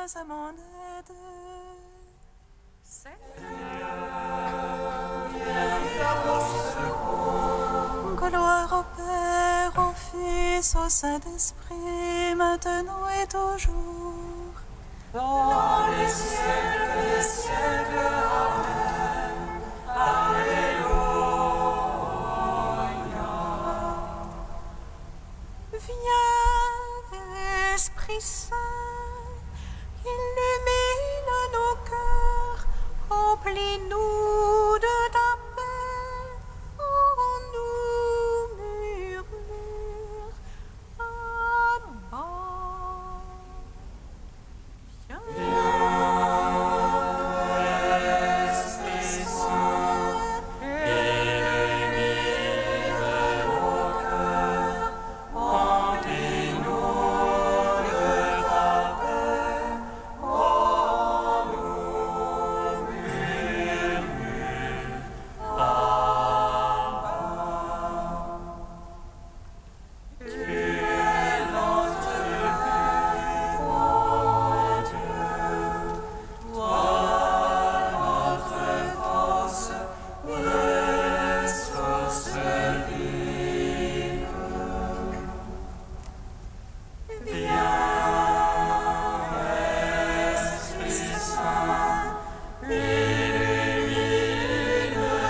viens à mon aide. Gloire au Père, au Fils, au Saint-Esprit, maintenant et toujours. Dans les siècles des siècles. Amen. Alléluia. Viens, Esprit Saint, illumine nos cœurs, remplis-nous de ta paix, en nous murmure. Abba. Esprit Saint, illumine nos cœurs, remplis-nous de ta paix, en nous murmure. Abba. Tu es notre but, mon Dieu, toi notre force et source vive. Viens, Esprit Saint, illumine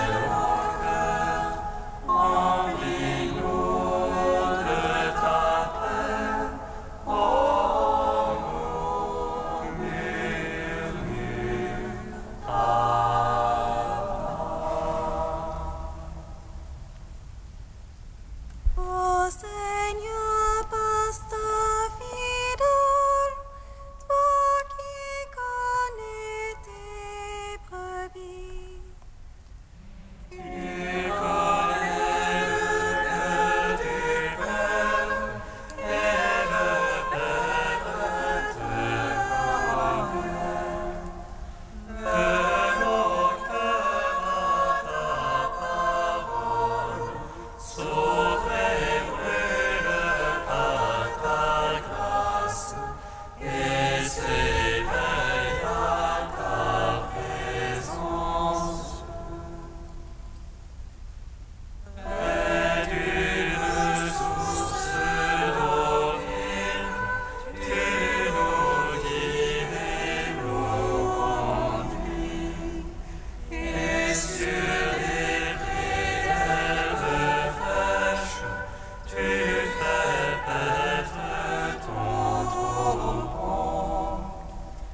nos cœurs, remplis-nous de ta paix, en nous murmure. Ô Seigneur, pasteur fidèle, toi qui connais tes brebis, Tu connais le cœur du Père et le Père te connaît. Que nos cœurs à ta parole s'ouvrent et brûlent par ta grâce et s'éveillent à ta présence. Et d'une source d'eau vive, tu nous guides et nous conduis. Et sur des rivières fraîches, tu fais paître ton troupeau.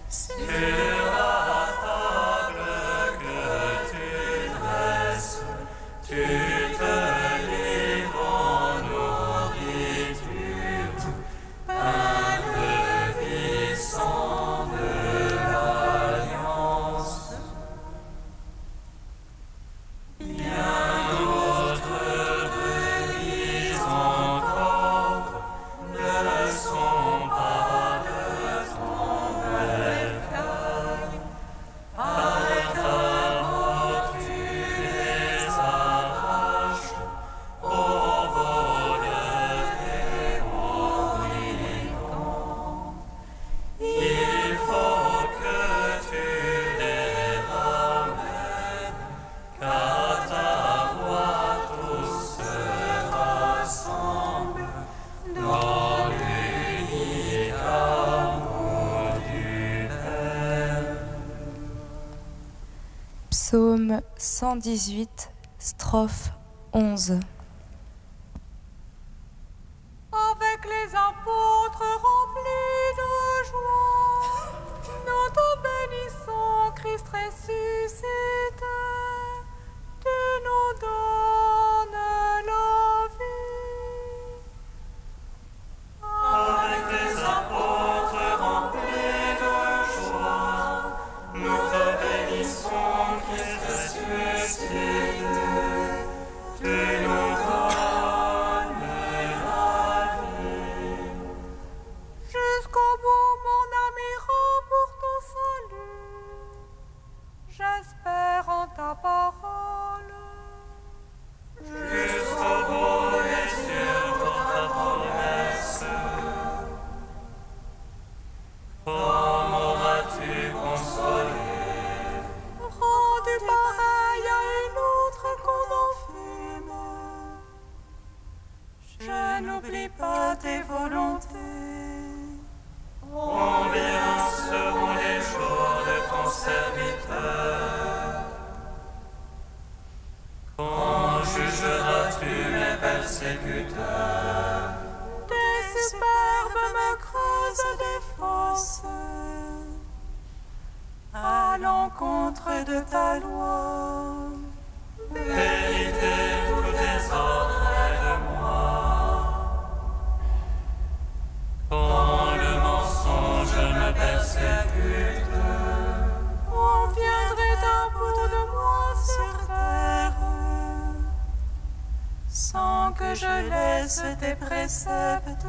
Sur la table que tu dresses, tu te livres en nourriture, pain de vie, sang de l'alliance. Bien d'autres brebis encore ne sont pas de ton bercail. Par ta mort tu les arraches aux voleurs et aux brigands. Il faut que tu les ramènes, qu'à ta voix tous se rassemblent dans l'unique amour du Père. Psaume 118, strophe 11. avec les apôtres remplis de joie, nous te bénissons, Christ ressuscité, tu nous donnes la vie. Avec les apôtres remplis de joie, nous te bénissons, Christ ressuscité, tu nous donnes la vie. Jusqu'au bout, mon ami, pour ton salut. J'espère en ta n'oublie pas tes volontés. Combien seront les jours de ton serviteur? Quand jugeras-tu mes persécuteurs? Tes superbes me creusent des fosses à l'encontre de ta loi. Vérité, tous tes ordres de moi. Quand le mensonge me persécute, On viendrait à bout de moi sur terre, sans que je laisse tes préceptes.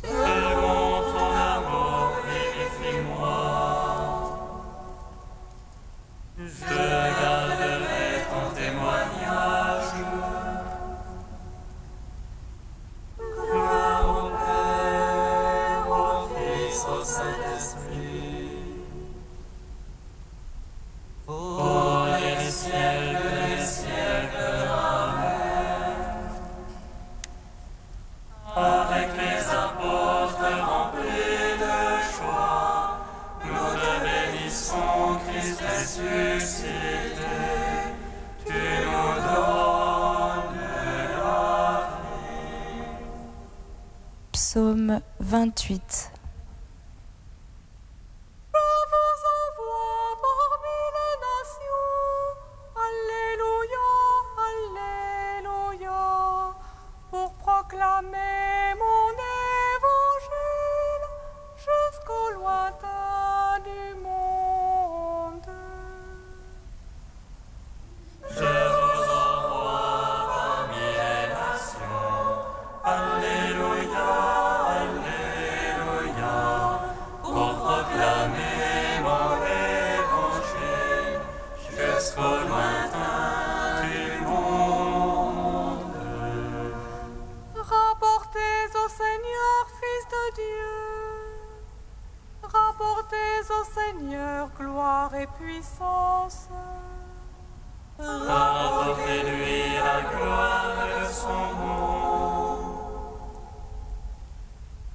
selon ton amour, vérifie-moi. Je garderai ton témoignage. Gloire au Père, au Fils, au Saint-Esprit. Pour les siècles des siècles. Amen. Avec les apôtres remplis de joie, nous te bénissons, Christ ressuscité. Tu nous donnes la vie. Psaume 28. Je vous envoie parmi les nations. Alléluia, Alléluia, pour proclamer mon évangile jusqu'au lointain du monde. Je vous envoie parmi les nations. Alléluia, Alléluia, pour proclamer mon évangile jusqu'au lointain du monde. Rapportez au Seigneur, Fils de Dieu. Rapportez au Seigneur gloire et puissance. Rapportez-lui la gloire de son nom.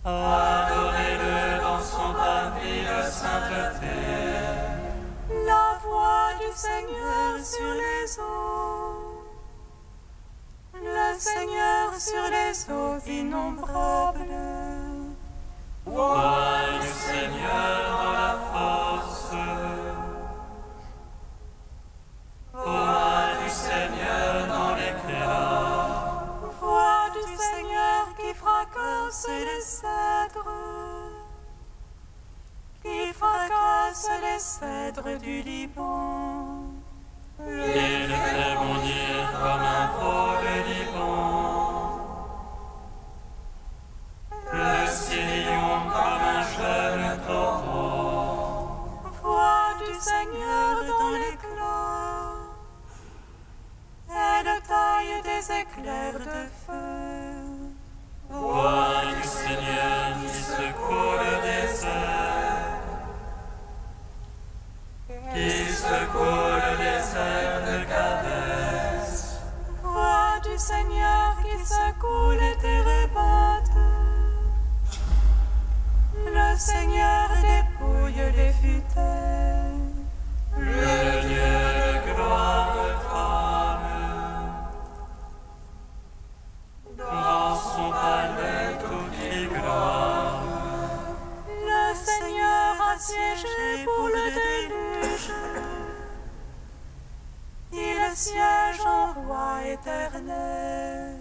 Adorez-le dans son parvis de sainteté. La voix du Seigneur sur les eaux. Le Seigneur sur les eaux innombrables. Voix du Seigneur dans la force. Voix du Seigneur dans l'éclat. Voix du Seigneur qui fracasse les cèdres. Qui fracasse les cèdres du Liban. Il fait bondir comme un veau le Liban. Le sillon comme un jeune taureau. Voix du Seigneur dans l'éclat. Elle taille des éclairs de feu. Voix du Seigneur qui secoue le désert. Qui secoue le désert de Kadès. Voix du Seigneur qui secoue les Térébates. Le Seigneur dépouille les futaies. Le Dieu de gloire trône. Dans son palais tout crie gloire. Le Seigneur a siégé pour le déluge. Il siège en roi éternel.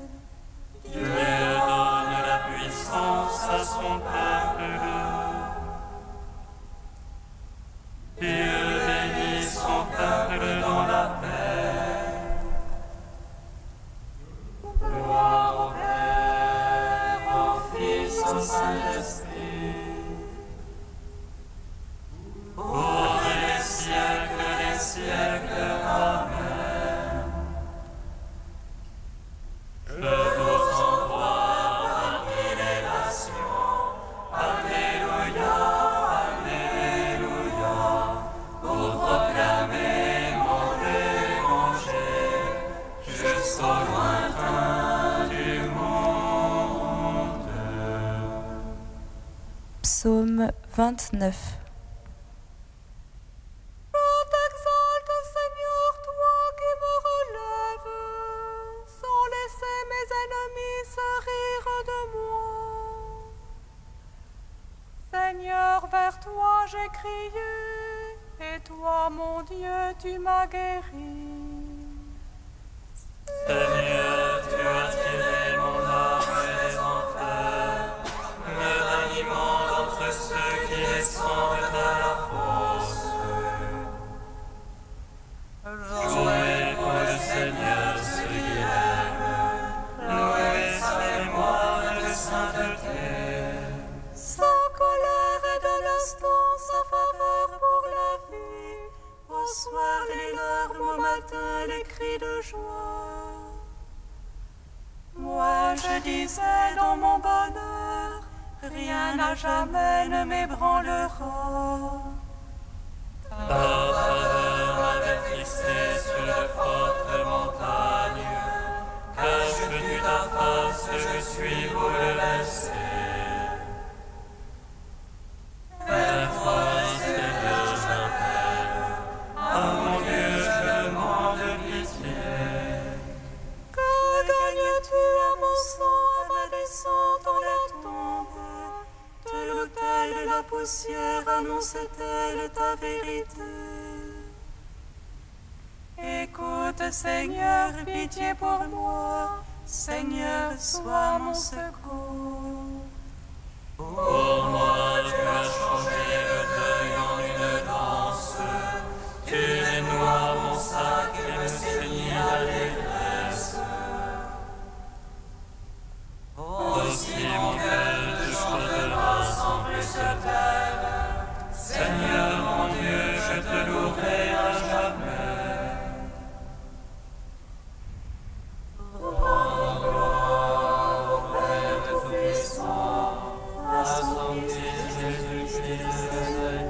Dieu donne la puissance à son peuple. Dieu bénit son peuple dans la paix. Gloire au Père, au Fils, au Saint-Esprit. Pour les siècles des siècles. Amen. Je vous envoie parmi les nations. Alléluia. Psaume 29. Je t'exalte, Seigneur, toi qui me relèves, sans laisser mes ennemis se rire de moi. Seigneur, vers toi j'ai crié, et toi, mon Dieu, tu m'as guéri. Seigneur, tu as tiré mon âme des enfers, me ranimant d'entre ceux qui descendent à la fosse. Jouez pour le Seigneur ceux qui l'aiment, louez sa mémoire de sainteté. Sa colère est de l'instant, sa faveur pour la vie. Au soir les larmes, au matin les cris de joie. Moi je disais dans mon bonheur, rien à jamais ne m'ébranlera. Ta faveur m'avait fixé sur de fortes montagnes, cache-tu ta face, je suis bouleversé. Vers toi, Seigneur, j'appelle, à mon Dieu, je demande pitié. Que gagnes-tu à mon sang, à ma descente dans la tombe? De l'autel et la poussière annonce-t-elle ta vérité? Écoute, Seigneur, pitié pour moi. Seigneur, sois mon secours. Pour moi, tu as changé le deuil en une danse, tu dénoies mon sac et me saignit la détresse. Aussi mon cœur te chantera sans plus se taire. Seigneur mon Dieu, je te louerai à jamais. Rends gloire au Père Tout-Puissant, à son Fils Jésus-Christ le Seigneur.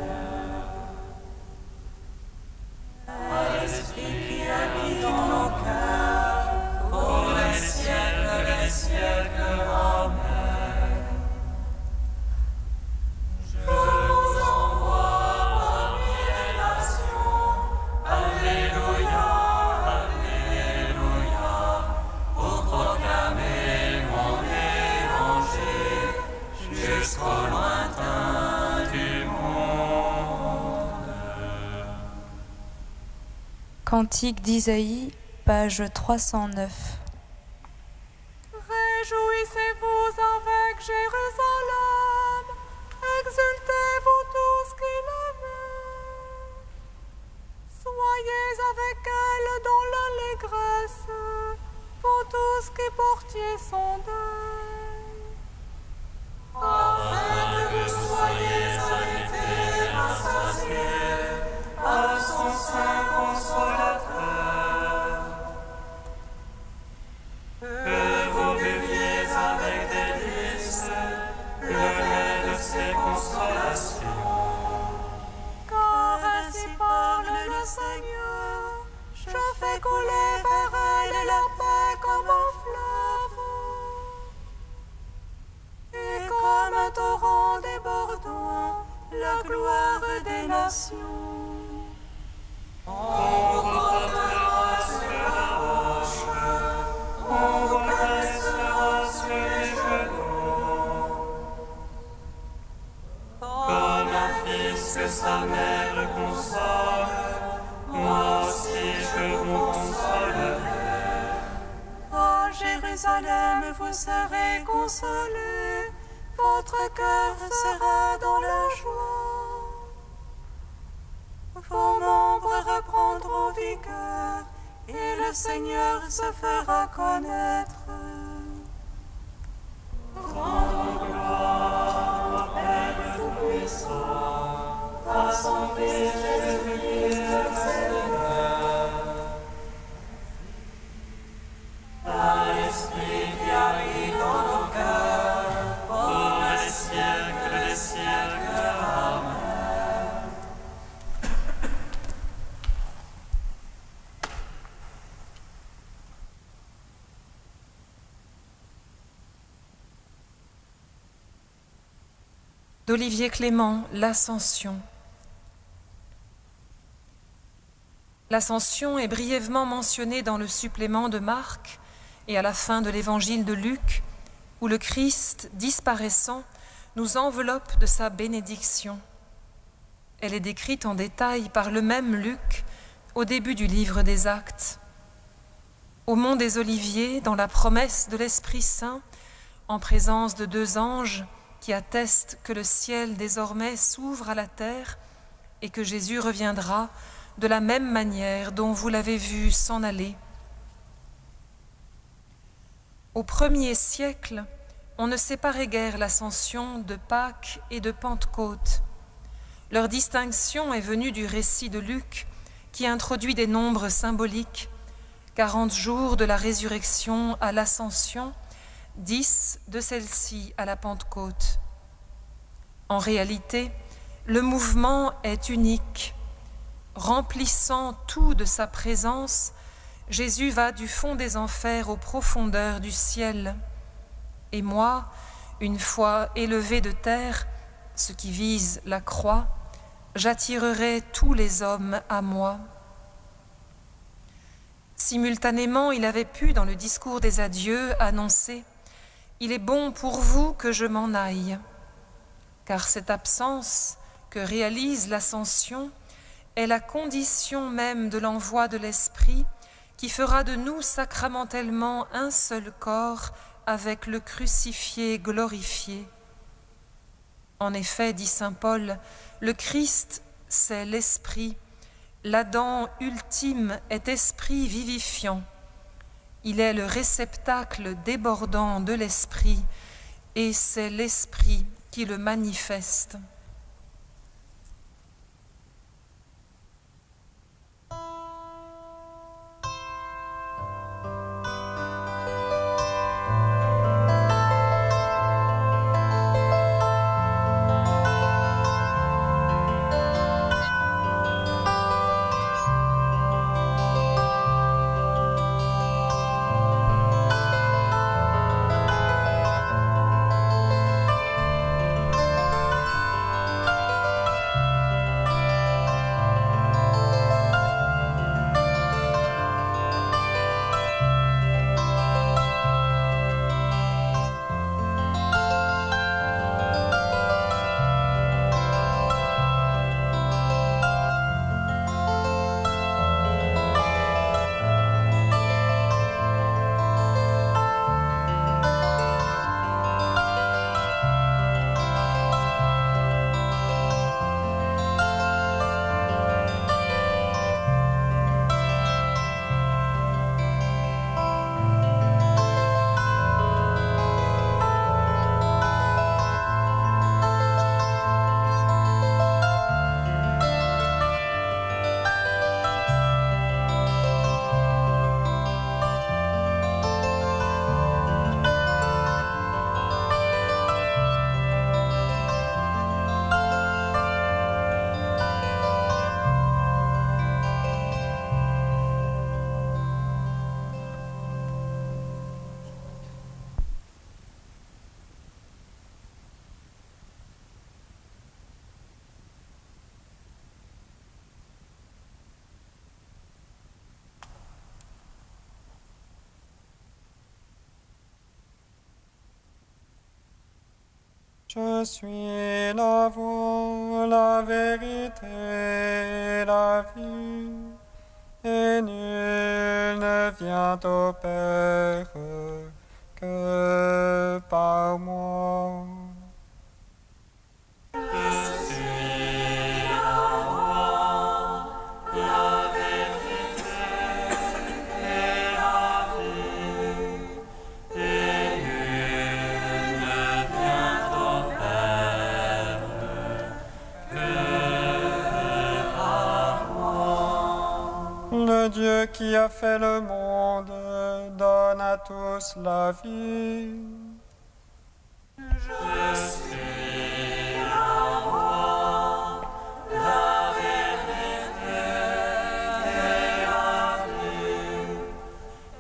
À l'Esprit qui habite dans nos cœurs, pour les siècles des siècles. Amen. Je vous envoie parmi les nations. Alléluia, Alléluia, pour proclamer mon évangile jusqu'au lointain du monde. Cantique d'Isaïe, page 309. Réjouissez-vous avec Jérusalem, exultez-vous tous qui l'aiment. Soyez avec elle dans l'allégresse, vous tous qui portiez son deuil. Afin que vous soyez invités à s'associer à son sein consolateur. Que vous buviez avec délices le lait de ses consolations. Car ainsi parle le Seigneur, je fais couler vers elle la paix comme un fleuve, et comme un torrent débordant la gloire des nations. On vous portera sur la roche, on vous caressera sur les genoux. Comme un fils que sa mère console, moi aussi je vous consolerai. À Jérusalem, vous serez consolés, votre cœur sera dans la joie. Vos membres reprendront vigueur, et le Seigneur se fera connaître. Rendons gloire au Père Tout-Puissant, à son Fils Jésus-Christ le Seigneur. À l'Esprit qui habite dans nos cœurs, pour les siècles des siècles. Amen. d'Olivier Clément, l'Ascension. L'Ascension est brièvement mentionnée dans le supplément de Marc et à la fin de l'évangile de Luc, où le Christ, disparaissant, nous enveloppe de sa bénédiction. Elle est décrite en détail par le même Luc au début du livre des Actes. Au mont des Oliviers, dans la promesse de l'Esprit Saint, en présence de 2 anges qui attestent que le ciel désormais s'ouvre à la terre et que Jésus reviendra de la même manière dont vous l'avez vu s'en aller. Au 1er siècle, on ne séparait guère l'Ascension de Pâques et de Pentecôte. Leur distinction est venue du récit de Luc, qui introduit des nombres symboliques, 40 jours de la résurrection à l'Ascension, 10 de celle-ci à la Pentecôte. En réalité, le mouvement est unique. Remplissant tout de sa présence, Jésus va du fond des enfers aux profondeurs du ciel. Et moi, une fois élevé de terre, ce qui vise la croix, j'attirerai tous les hommes à moi. Simultanément, il avait pu, dans le discours des adieux, annoncer « Il est bon pour vous que je m'en aille », car cette absence que réalise l'Ascension est la condition même de l'envoi de l'Esprit qui fera de nous sacramentellement un seul corps avec le crucifié glorifié. En effet, dit saint Paul, le Christ, c'est l'Esprit. L'Adam ultime est esprit vivifiant. Il est le réceptacle débordant de l'Esprit et c'est l'Esprit qui le manifeste. Je suis la voie, la vérité, la vie, et nul ne vient au Père que par moi. Le Dieu qui a fait le monde donne à tous la vie. Je suis la voie, la vérité et la vie,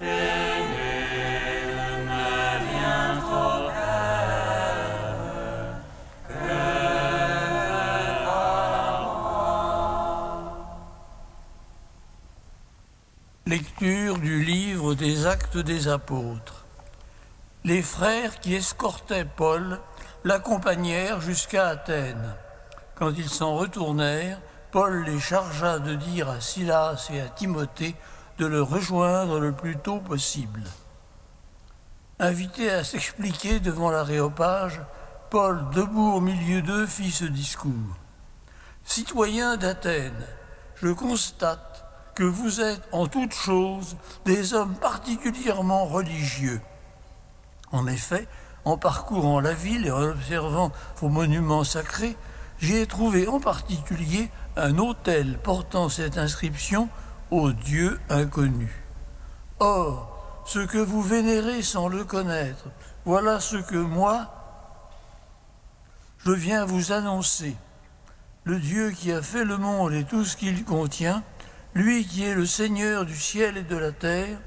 et nul ne vient au Père que lecture du livre des Actes des Apôtres. Les frères qui escortaient Paul l'accompagnèrent jusqu'à Athènes. Quand ils s'en retournèrent, Paul les chargea de dire à Silas et à Timothée de le rejoindre le plus tôt possible. Invité à s'expliquer devant l'aréopage, Paul, debout au milieu d'eux, fit ce discours. « Citoyens d'Athènes, je constate que vous êtes en toutes choses des hommes particulièrement religieux. En effet, en parcourant la ville et en observant vos monuments sacrés, j'y ai trouvé en particulier un autel portant cette inscription « Au Dieu inconnu ». Or, ce que vous vénérez sans le connaître, voilà ce que moi, je viens vous annoncer. Le Dieu qui a fait le monde et tout ce qu'il contient, lui qui est le Seigneur du ciel et de la terre,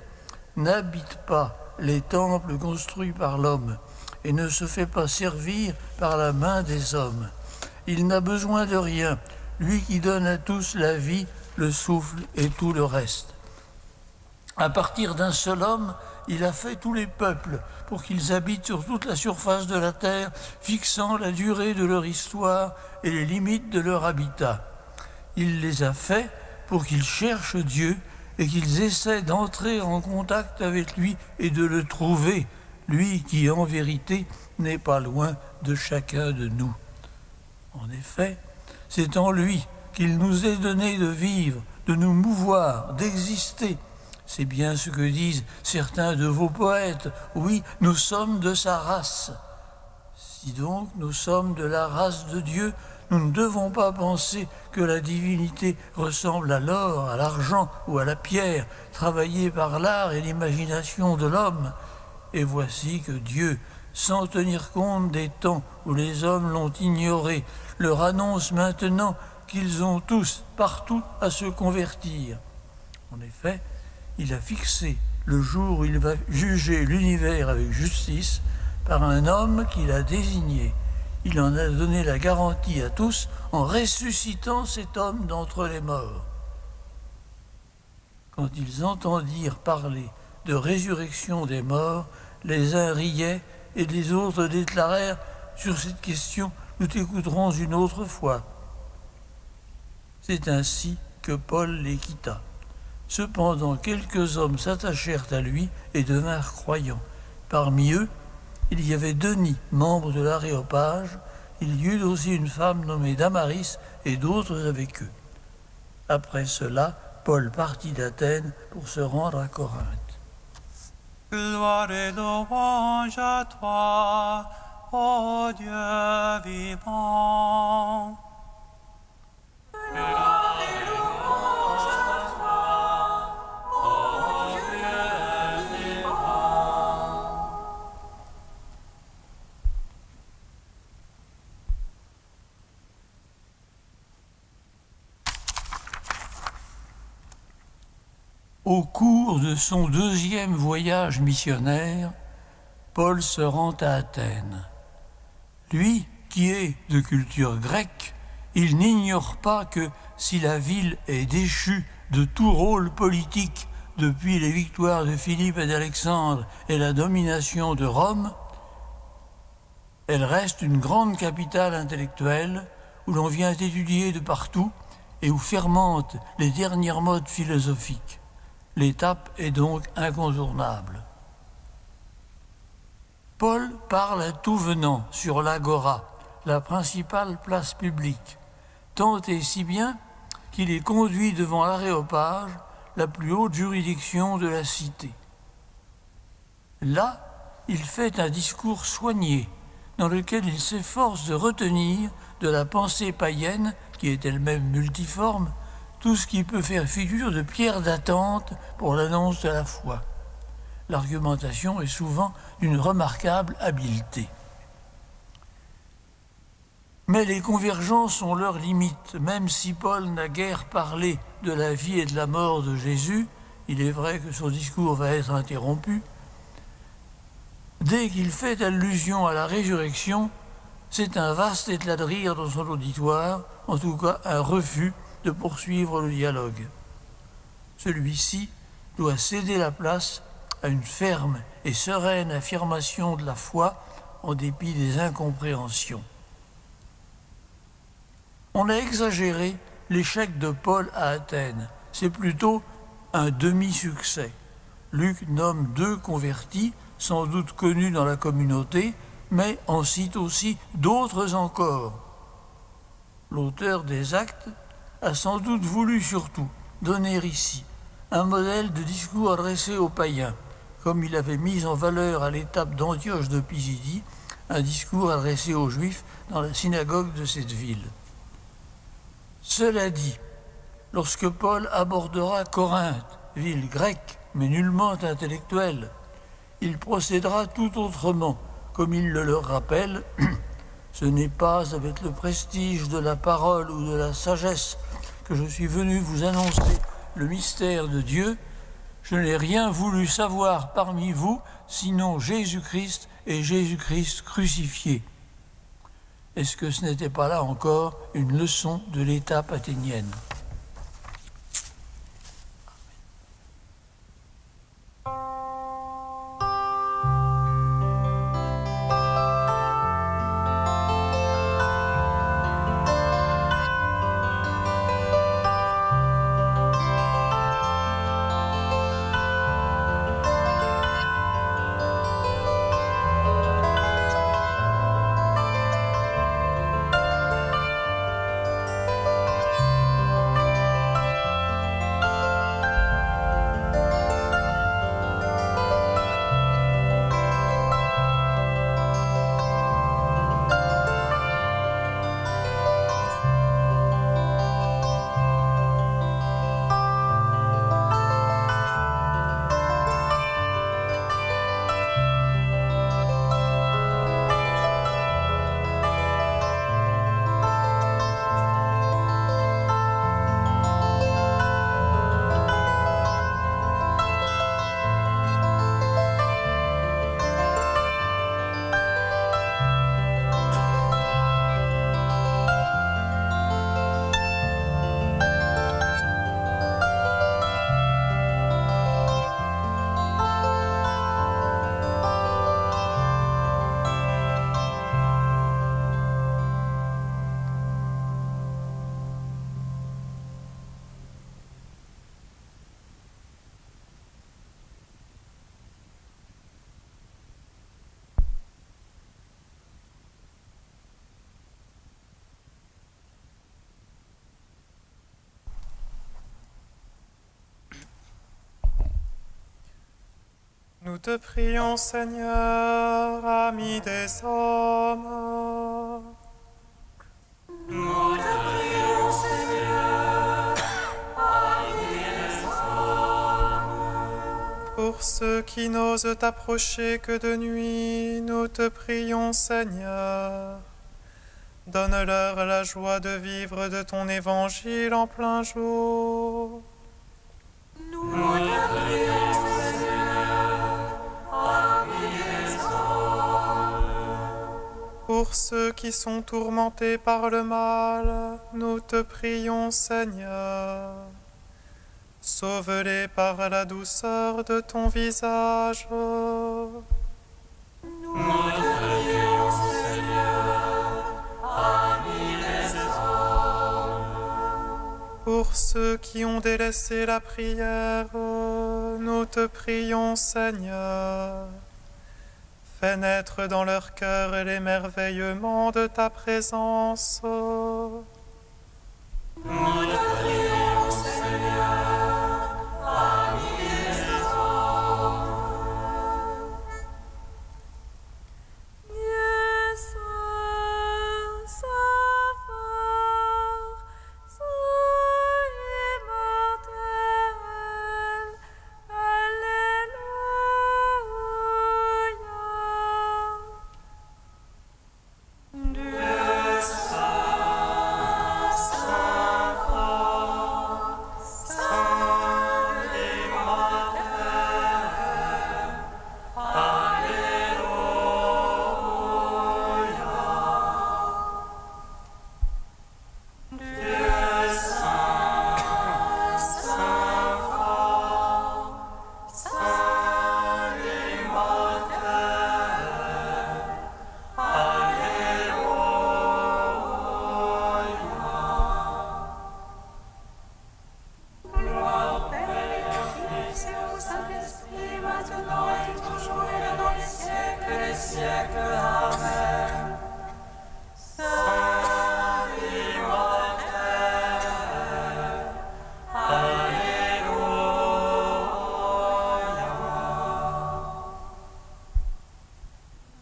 n'habite pas les temples construits par l'homme et ne se fait pas servir par la main des hommes. Il n'a besoin de rien, lui qui donne à tous la vie, le souffle et tout le reste. À partir d'un seul homme, il a fait tous les peuples pour qu'ils habitent sur toute la surface de la terre, fixant la durée de leur histoire et les limites de leur habitat. Il les a faits pour qu'ils cherchent Dieu et qu'ils essaient d'entrer en contact avec lui et de le trouver, lui qui en vérité n'est pas loin de chacun de nous. En effet, c'est en lui qu'il nous est donné de vivre, de nous mouvoir, d'exister. C'est bien ce que disent certains de vos poètes. Oui, nous sommes de sa race. Si donc nous sommes de la race de Dieu, nous ne devons pas penser que la divinité ressemble à l'or, à l'argent ou à la pierre, travaillée par l'art et l'imagination de l'homme. Et voici que Dieu, sans tenir compte des temps où les hommes l'ont ignoré, leur annonce maintenant qu'ils ont tous, partout, à se convertir. En effet, il a fixé le jour où il va juger l'univers avec justice par un homme qu'il a désigné. Il en a donné la garantie à tous en ressuscitant cet homme d'entre les morts. Quand ils entendirent parler de résurrection des morts, les uns riaient et les autres déclarèrent « Sur cette question, nous t'écouterons une autre fois. » C'est ainsi que Paul les quitta. Cependant, quelques hommes s'attachèrent à lui et devinrent croyants. Parmi eux, il y avait Denis, membre de l'Aréopage. Il y eut aussi une femme nommée Damaris et d'autres avec eux. Après cela, Paul partit d'Athènes pour se rendre à Corinthe. Gloire et louange à toi, ô Dieu vivant. Gloire et louange à toi, ô Dieu vivant. Au cours de son deuxième voyage missionnaire, Paul se rend à Athènes. Lui, qui est de culture grecque, il n'ignore pas que si la ville est déchue de tout rôle politique depuis les victoires de Philippe et d'Alexandre et la domination de Rome, elle reste une grande capitale intellectuelle où l'on vient étudier de partout et où fermentent les dernières modes philosophiques. L'étape est donc incontournable. Paul parle à tout venant sur l'Agora, la principale place publique, tant et si bien qu'il est conduit devant l'Aréopage, la plus haute juridiction de la cité. Là, il fait un discours soigné, dans lequel il s'efforce de retenir de la pensée païenne, qui est elle-même multiforme, tout ce qui peut faire figure de pierre d'attente pour l'annonce de la foi. L'argumentation est souvent d'une remarquable habileté. Mais les convergences ont leurs limites. Même si Paul n'a guère parlé de la vie et de la mort de Jésus, il est vrai que son discours va être interrompu. Dès qu'il fait allusion à la résurrection, c'est un vaste éclat de rire dans son auditoire, en tout cas un refus de poursuivre le dialogue. Celui-ci doit céder la place à une ferme et sereine affirmation de la foi en dépit des incompréhensions. On a exagéré l'échec de Paul à Athènes. C'est plutôt un demi-succès. Luc nomme 2 convertis, sans doute connus dans la communauté, mais en cite aussi d'autres encore. L'auteur des Actes a sans doute voulu surtout donner ici un modèle de discours adressé aux païens, comme il avait mis en valeur à l'étape d'Antioche de Pisidie un discours adressé aux Juifs dans la synagogue de cette ville. Cela dit, lorsque Paul abordera Corinthe, ville grecque mais nullement intellectuelle, il procédera tout autrement, comme il le leur rappelle. Ce n'est pas avec le prestige de la parole ou de la sagesse que je suis venu vous annoncer le mystère de Dieu. Je n'ai rien voulu savoir parmi vous, sinon Jésus-Christ et Jésus-Christ crucifié. Est-ce que ce n'était pas là encore une leçon de l'étape athénienne ? Nous te prions, Seigneur, ami des hommes. Nous te prions, Seigneur, ami des hommes. Pour ceux qui n'osent t'approcher que de nuit, nous te prions, Seigneur. Donne-leur la joie de vivre de ton évangile en plein jour. Nous te prions, Seigneur, ami des hommes. Pour ceux qui sont tourmentés par le mal, nous te prions, Seigneur. Sauve-les par la douceur de ton visage. Nous te prions, Seigneur, ami des hommes. Pour ceux qui ont délaissé la prière, nous te prions, Seigneur. Fais naître dans leur cœur l'émerveillement de ta présence. Nous te prions, Seigneur, ami des hommes. Dieu saint, sauveur, saint immortel, Alléluia. Dieu saint, sauveur, maintenant et toujours et dans les siècles des siècles. Amen. Saint immortel, Alléluia.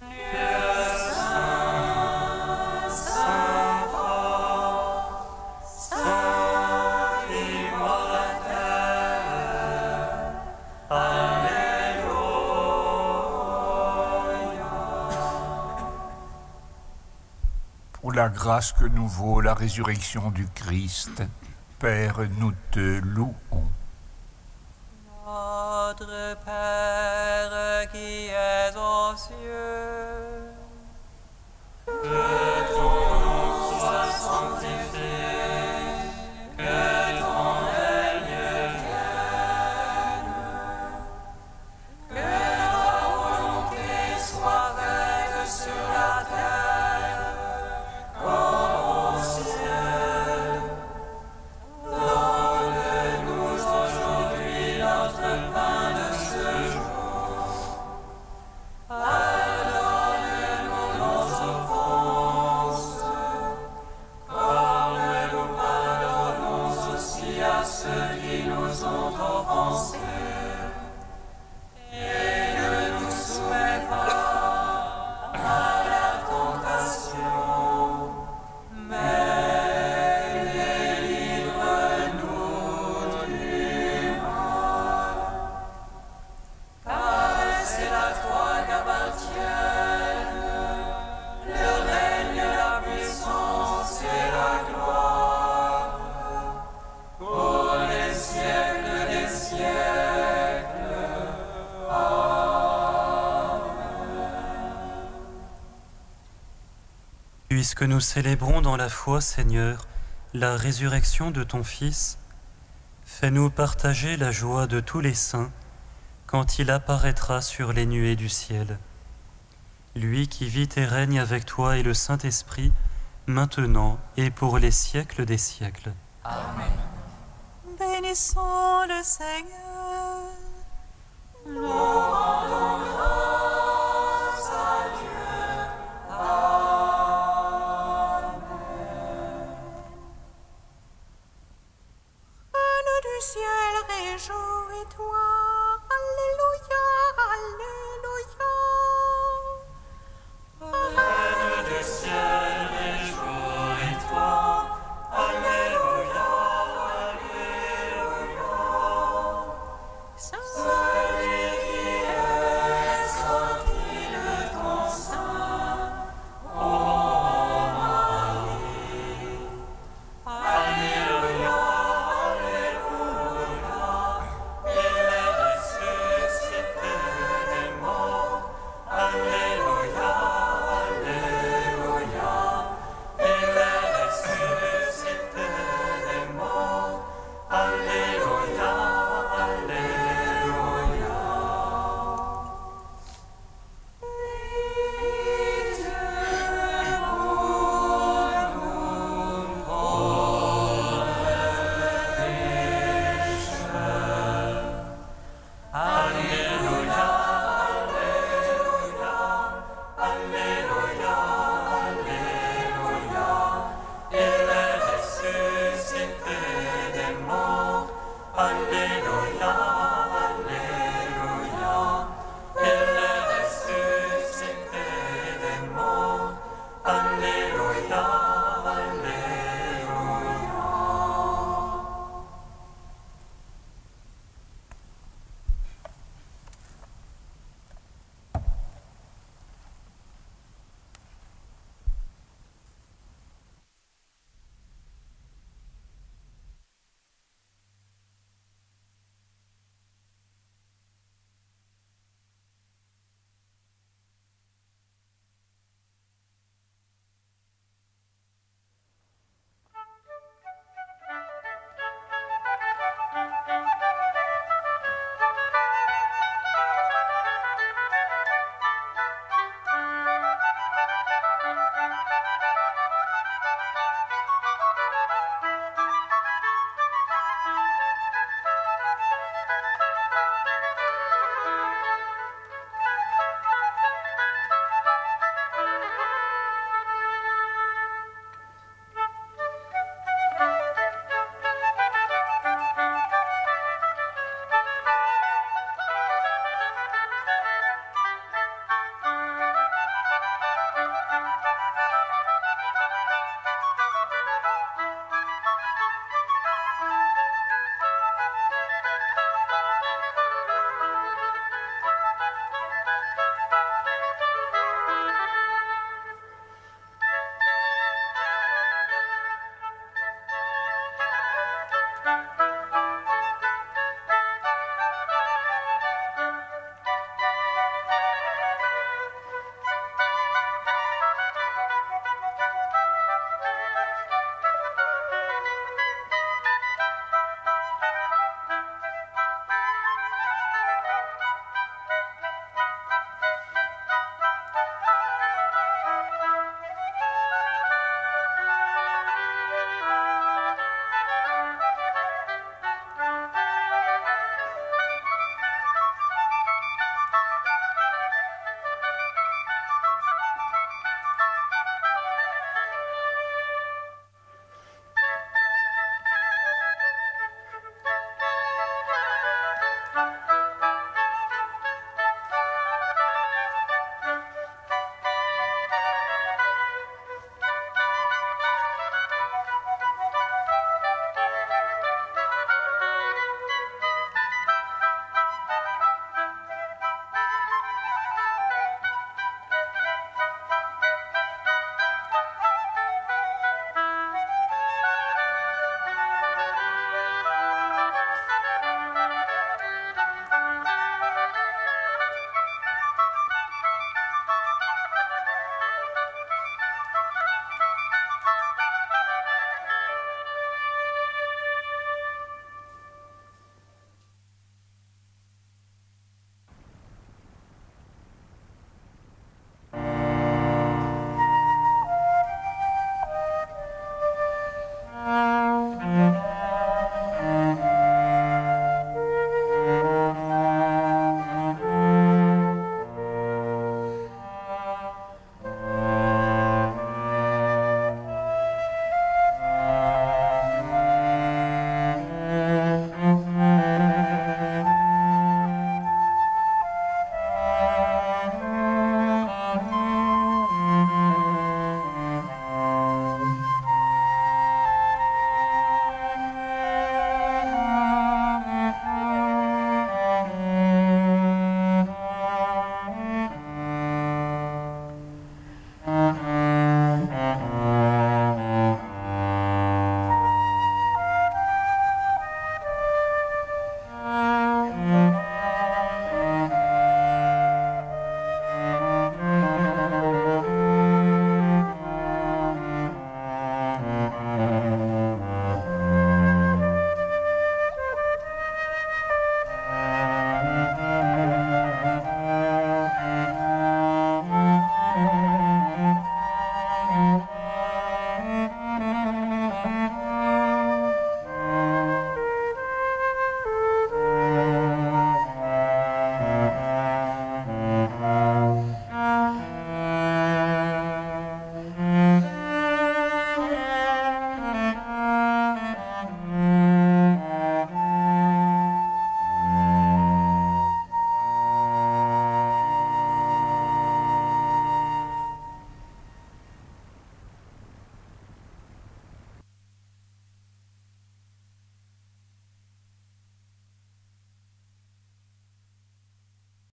Dieu saint, saint fort, saint immortel, Alléluia. Pour la grâce que nous vaut la résurrection du Christ, Père, nous te louons. Notre Père qui es aux cieux, que ton nom soit sanctifié, que ton règne vienne, que ta volonté soit faite sur la terre comme au ciel. Donne-nous aujourd'hui notre pain de ce jour. Pardonne-nous nos offenses, comme nous pardonnons aussi à ceux qui nous ont offensés. Et ne nous soumets pas à la tentation, mais délivre-nous du mal. Car c'est à toi qu'appartiennent le règne, la puissance et la gloire pour les siècles des siècles. Puisque nous célébrons dans la foi, Seigneur, la résurrection de ton Fils, fais-nous partager la joie de tous les saints quand il apparaîtra sur les nuées du ciel. Lui qui vit et règne avec toi et le Saint-Esprit, maintenant et pour les siècles des siècles. Bénissons le Seigneur.